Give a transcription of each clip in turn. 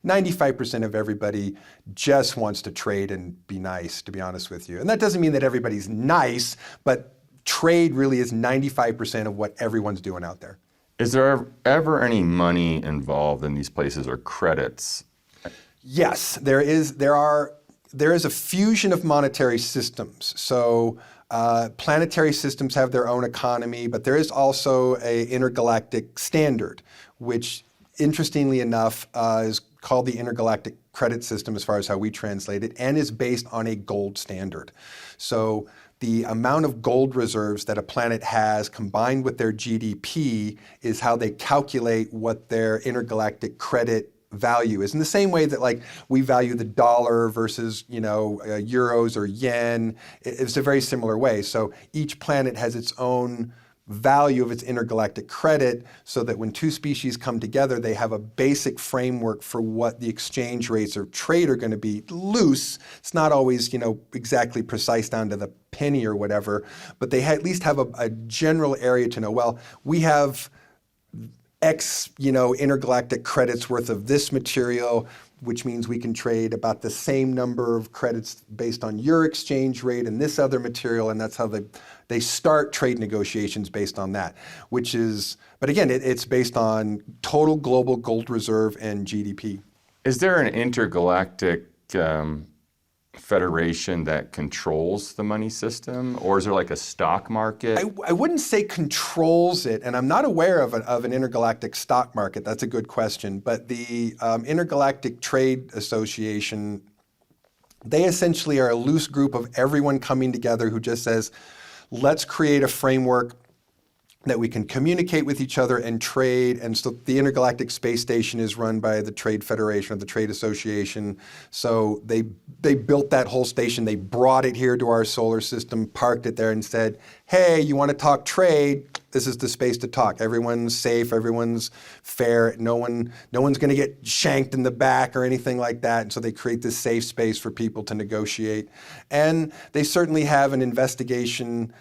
95% of everybody just wants to trade and be nice, to be honest with you. And that doesn't mean that everybody's nice, but trade really is 95% of what everyone's doing out there. Is there ever any money involved in these places or credits? Yes, there is a fusion of monetary systems. So planetary systems have their own economy, but there is also an intergalactic standard, which interestingly enough is called the Intergalactic Credit System as far as how we translate it, and is based on a gold standard. So the amount of gold reserves that a planet has combined with their GDP is how they calculate what their intergalactic credit value is. In the same way that like we value the dollar versus, euros or yen, it's a very similar way. So each planet has its own value of its intergalactic credit so that when two species come together, they have a basic framework for what the exchange rates of trade are going to be. Loose. It's not always, exactly precise down to the penny or whatever, but they at least have a general area to know, well, we have X, intergalactic credits worth of this material, which means we can trade about the same number of credits based on your exchange rate and this other material, and that's how they start trade negotiations based on that, but again, it's based on total global gold reserve and GDP. Is there an intergalactic federation that controls the money system, or is there like a stock market? I wouldn't say controls it, and I'm not aware of an intergalactic stock market. That's a good question. But the Intergalactic Trade Association, they essentially are a loose group of everyone coming together who just says, let's create a framework that we can communicate with each other and trade. And so the Intergalactic Space Station is run by the Trade Federation or the Trade Association. So they built that whole station. They brought it here to our solar system, parked it there and said, hey, you want to talk trade? This is the space to talk. Everyone's safe, everyone's fair. No one's going to get shanked in the back or anything like that. And so they create this safe space for people to negotiate. And they certainly have an investigation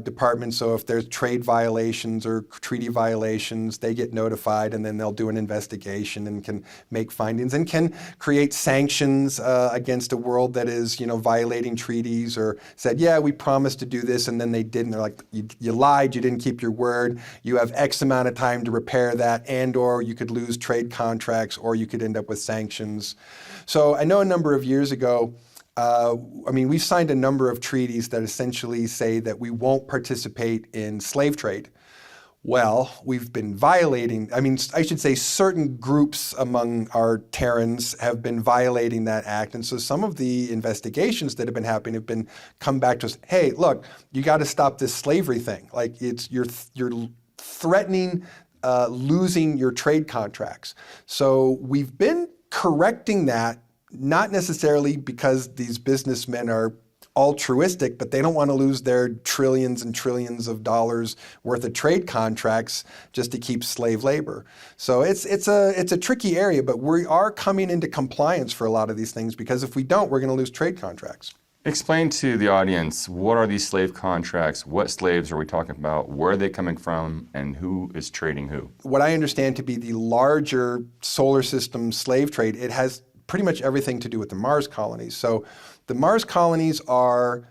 department. So if there's trade violations or treaty violations, they get notified and then they'll do an investigation and can make findings and can create sanctions against a world that is, violating treaties or said, yeah, we promised to do this and then they didn't. They're like, you lied, you didn't keep your word. You have X amount of time to repair that, and or you could lose trade contracts, or you could end up with sanctions. So I know a number of years ago, we've signed a number of treaties that essentially say that we won't participate in slave trade. Well, we've been violating, certain groups among our Terrans have been violating that act. And so some of the investigations that have been happening have been come back to us, hey, look, you got to stop this slavery thing. Like you're threatening losing your trade contracts. So we've been correcting that, not necessarily because these businessmen are altruistic, but they don't want to lose their trillions and trillions of dollars worth of trade contracts just to keep slave labor. So it's a tricky area, but we are coming into compliance for a lot of these things, because if we don't, we're going to lose trade contracts. Explain to the audience, what are these slave contracts? What slaves are we talking about? Where are they coming from? And who is trading who? What I understand to be the larger solar system slave trade, it has pretty much everything to do with the Mars colonies. So the Mars colonies are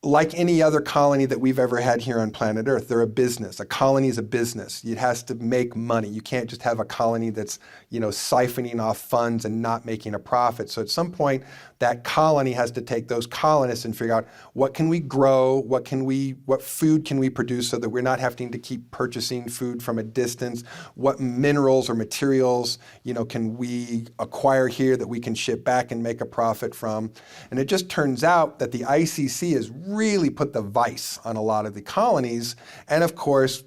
like any other colony that we've ever had here on planet Earth. They're a business. A colony is a business. It has to make money. You can't just have a colony that's, siphoning off funds and not making a profit. So at some point, that colony has to take those colonists and figure out, what can we grow? What food can we produce so that we're not having to keep purchasing food from a distance? What minerals or materials, can we acquire here that we can ship back and make a profit from? And it just turns out that the ICC has really put the vice on a lot of the colonies. And of course,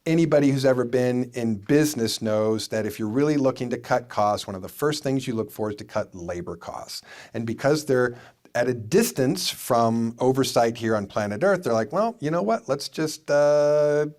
anybody who's ever been in business knows that if you're really looking to cut costs, one of the first things you look for is to cut labor costs. And because they're at a distance from oversight here on planet Earth, they're like, well, you know what? Let's just have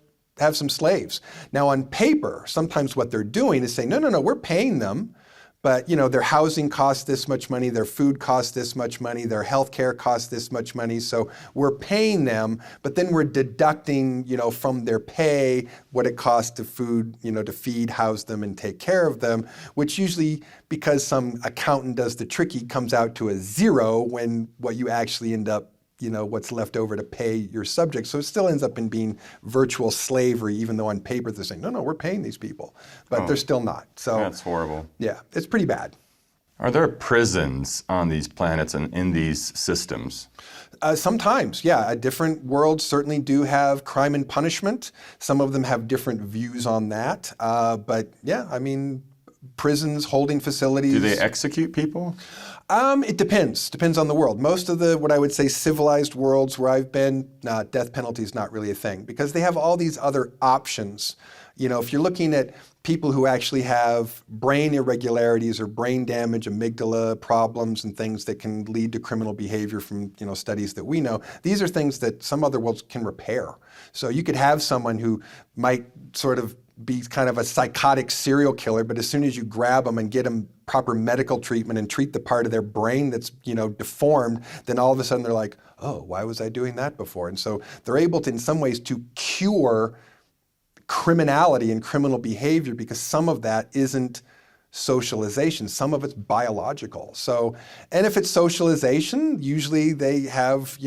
some slaves. Now on paper, sometimes what they're doing is saying, no, we're paying them, But their housing costs this much money, their food costs this much money, their health care costs this much money. So we're paying them, but then we're deducting, from their pay what it costs to to feed, house them, and take care of them, which usually, because some accountant does the tricky, comes out to a zero when what you actually end up what's left over to pay your subjects. So it still ends up in being virtual slavery, even though on paper they're saying, no, we're paying these people, but they're still not. So that's horrible. Yeah, it's pretty bad. Are there prisons on these planets and in these systems? Sometimes, yeah. Different worlds certainly do have crime and punishment. Some of them have different views on that. But yeah, prisons, holding facilities. Do they execute people? It depends. Depends on the world. Most of what I would say civilized worlds where I've been, death penalty is not really a thing because they have all these other options. If you're looking at people who actually have brain irregularities or brain damage, amygdala problems and things that can lead to criminal behavior from, studies that we know, these are things that some other worlds can repair. So you could have someone who might sort of be kind of a psychotic serial killer, but as soon as you grab them and get them proper medical treatment and treat the part of their brain that's, deformed, then all of a sudden they're like, oh, why was I doing that before? And so they're able to, in some ways, to cure criminality and criminal behavior because some of that isn't socialization. Some of it's biological. So, and if it's socialization, usually they have,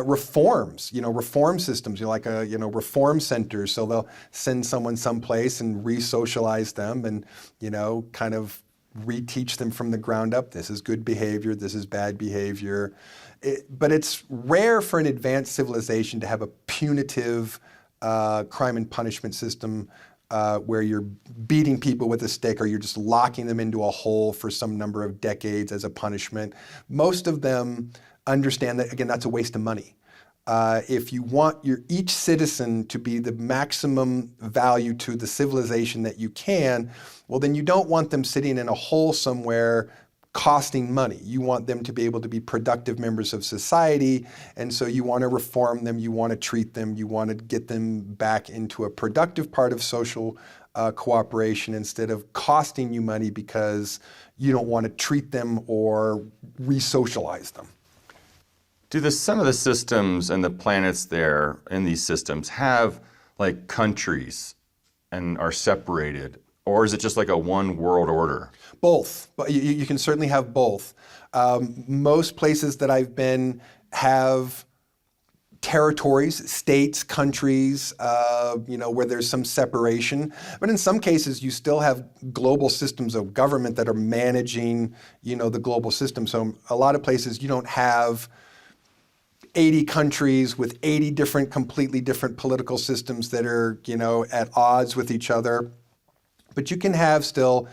reforms, reform systems, like reform centers. So they'll send someone someplace and re-socialize them and, kind of reteach them from the ground up. This is good behavior. This is bad behavior. But it's rare for an advanced civilization to have a punitive crime and punishment system where you're beating people with a stick or you're just locking them into a hole for some number of decades as a punishment. Most of them understand that, again, that's a waste of money. If you want each citizen to be the maximum value to the civilization that you can, well, then you don't want them sitting in a hole somewhere costing money. You want them to be able to be productive members of society, and so you want to reform them, you want to treat them, you want to get them back into a productive part of social cooperation instead of costing you money because you don't want to treat them or re-socialize them. Do some of the systems and the planets there in these systems have like countries and are separated? Or is it just like a one world order? Both. But you can certainly have both. Most places that I've been have territories, states, countries, where there's some separation. But in some cases, you still have global systems of government that are managing, the global system. So a lot of places you don't have 80 countries with 80 completely different political systems that are, at odds with each other. But you can have still,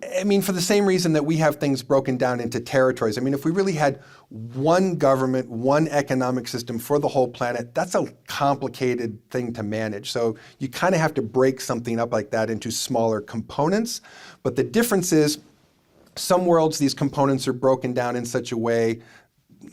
for the same reason that we have things broken down into territories. If we really had one government, one economic system for the whole planet, that's a complicated thing to manage. So you kind of have to break something up like that into smaller components. But the difference is, some worlds, these components are broken down in such a way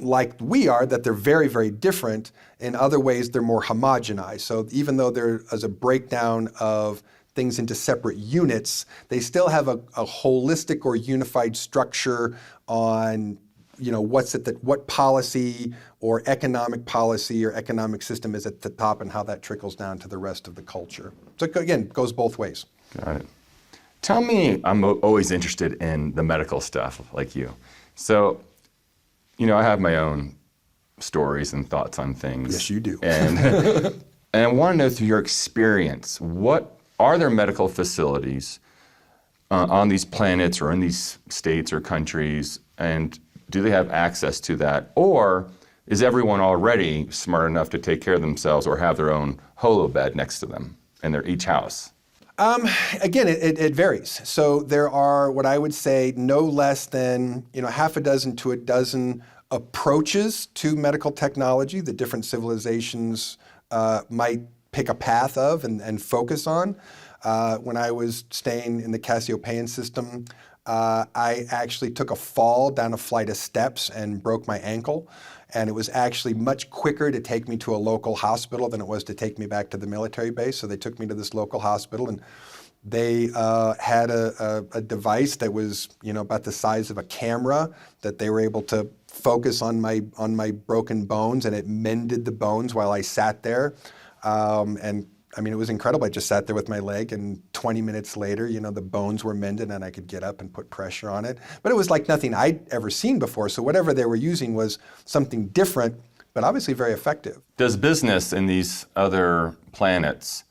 like we are, that they're very, very different. In other ways, they're more homogenized. So even though there is a breakdown of things into separate units, they still have a holistic or unified structure on, what policy or economic system is at the top and how that trickles down to the rest of the culture. So again, it goes both ways. Got it. Tell me, I'm always interested in the medical stuff like you. So, I have my own stories and thoughts on things. Yes, you do. And I want to know through your experience, what are there medical facilities on these planets or in these states or countries, and do they have access to that? Or is everyone already smart enough to take care of themselves or have their own holo bed next to them in each house? Again, it varies. So there are what I would say no less than half a dozen to a dozen approaches to medical technology that different civilizations might pick a path of and focus on. When I was staying in the Cassiopean system, I actually took a fall down a flight of steps and broke my ankle. And it was actually much quicker to take me to a local hospital than it was to take me back to the military base. So they took me to this local hospital, and They had a device that was, about the size of a camera that they were able to focus on my broken bones, and it mended the bones while I sat there. And I mean, it was incredible. I just sat there with my leg, and 20 minutes later, the bones were mended, and I could get up and put pressure on it. But it was like nothing I'd ever seen before. So whatever they were using was something different, but obviously very effective. Does business in these other planets